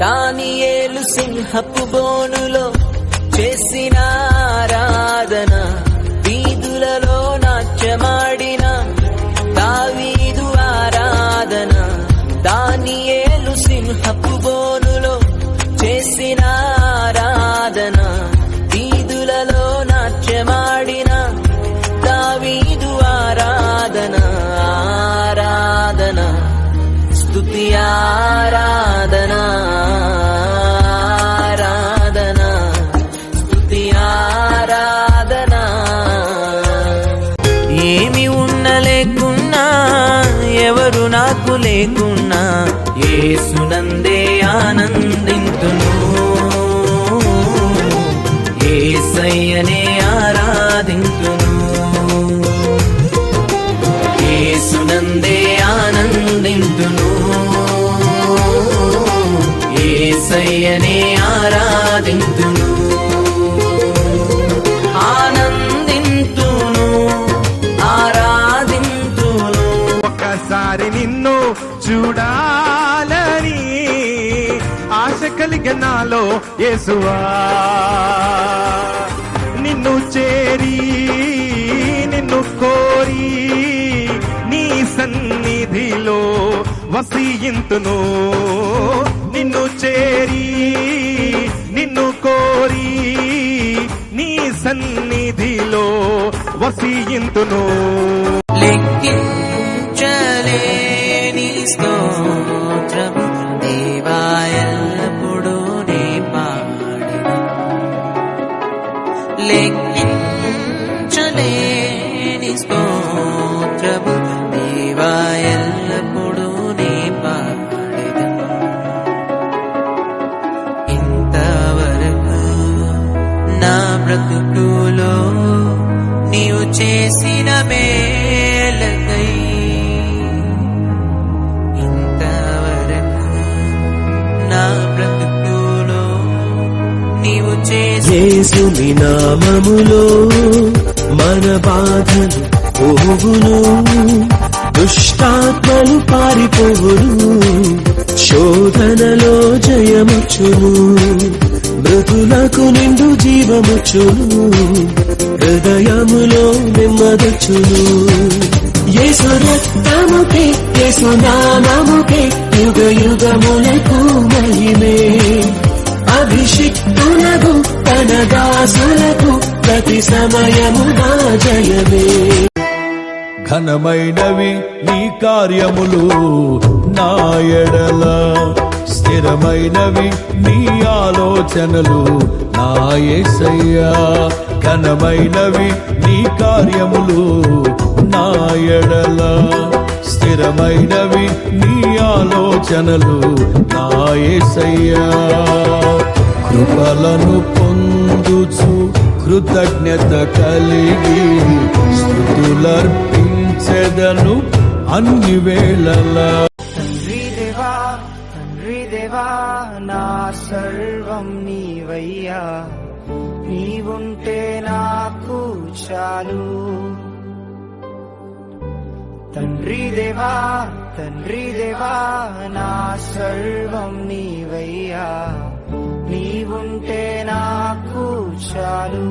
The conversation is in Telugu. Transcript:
దానియేలు సింహపు బోనులో చేసిన ఆరాధన, వీధులలో నాట్యమాడిన దావీదు ఆరాధన. దానియేలు సింహపు బోనులో చేసిన ఆరాధన, వీధులలో నాట్యమాడిన దావీదు ఆరాధన. ఆరాధన స్తుతి ఆరాధన, ఆరాధన స్తుతి ఆరాధన. ఏమి ఉన్న లేకున్నా, ఎవరు నాకు లేకున్నా, యేసునందే ఆనందింతును, యేసయ్యనే ఆరాధింతును. యేసునందే ఆనందింతును, యేసయ్యనే ఆరాధింతును. ఆనందింతును, ఆరాధింతును. ఒక్కసారి నిన్ను చూడాలని ఆశ కలిగే నాలో యేసువా, నిన్ను చేరి నిన్ను కోరి నీ సన్నిధిలో వసింతును. నిన్ను చేరి నిన్ను కోరి నీ సన్నిధిలో వసింతును. లెక్కించలేని స్తోత్రము దేవా ఎల్లప్పుడూ నే పాడెదను. లెక్కించలేని స్తోత్రము దేవా ఎల్లప్పుడూ నే పాడెదను. ఇంతవరకు నా బ్రతుకులో నీవు చేసిన మేలకై, ఇంతవరకు నా బ్రతుకులో నీవు చేసిన యేసుని నామములో మన బాధలు పోవును, దుష్టాత్మలు పారిపోవును, శోధనలో జయముచ్చును, మృతులకు నిండు జీవముచ్చును, హృదయములో నెమ్మదొచ్చును. యేసు రక్తముకే యేసు నామముకే యుగ యుగములకు మహిమే, అభిషిక్తులకు తన దాసులకు ప్రతి సమయము నా జయమే. ఘనమైనవి నీ కార్యములు నా ఎడల, స్థిరమైనవి నీ ఆలోచనలు నా యేసయ్యా. ఘనమైనవి నీ కార్యములు నా ఎడల, స్థిరమైనవి నీ ఆలోచనలు నా యేసయ్యా. కృపలను పొందుచు కృతజ్ఞత కలిగి స్తుతులర్పించెదను అన్ని వేళలా. తండ్రి దేవా నా సర్వం నీవయ్యా, నీవుంటే నాకు చాలు. తండ్రి దేవా నా సర్వం నీవయ్యా, నీవుంటే నాకు చాలు.